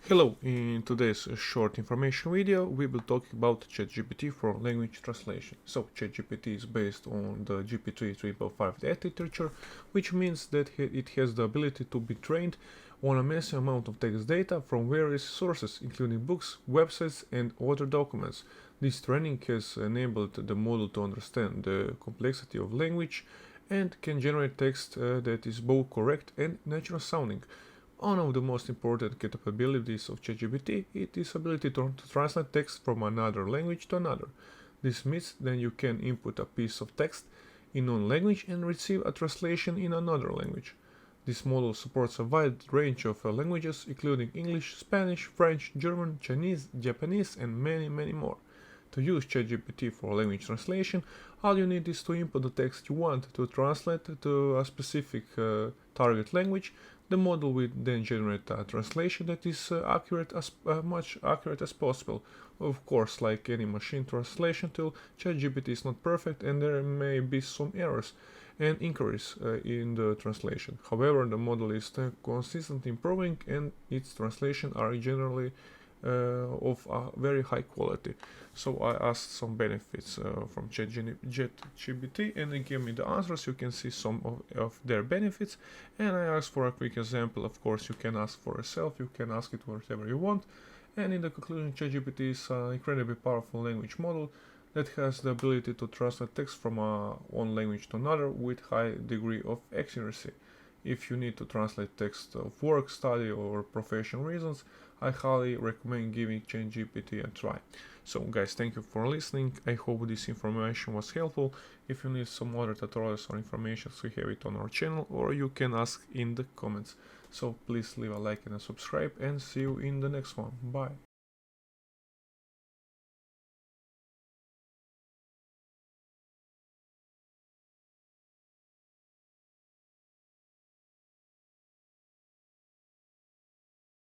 Hello, in today's short information video we will talk about ChatGPT for language translation. So ChatGPT is based on the GPT-3.5 architecture, which means that it has the ability to be trained on a massive amount of text data from various sources, including books, websites and other documents. This training has enabled the model to understand the complexity of language and can generate text that is both correct and natural sounding. One of the most important capabilities of ChatGPT is its ability to translate text from another language to another. This means that you can input a piece of text in one language and receive a translation in another language. This model supports a wide range of languages including English, Spanish, French, German, Chinese, Japanese and many more. To use ChatGPT for language translation, all you need is to input the text you want to translate to a specific target language. The model will then generate a translation that is much accurate as possible. Of course, like any machine translation tool, ChatGPT is not perfect and there may be some errors and inquiries in the translation. However, the model is consistently improving and its translation are generally of a very high quality. So I asked some benefits from ChatGPT and they gave me the answers. You can see some of their benefits, and I asked for a quick example. Of course, you can ask for yourself, you can ask it whatever you want. And in the conclusion, ChatGPT is an incredibly powerful language model that has the ability to translate text from one language to another with high degree of accuracy. If you need to translate text of work, study or professional reasons, I highly recommend giving ChatGPT a try. So guys, thank you for listening. I hope this information was helpful. If you need some other tutorials or information, we have it on our channel, or you can ask in the comments. So please leave a like and a subscribe, and see you in the next one. Bye.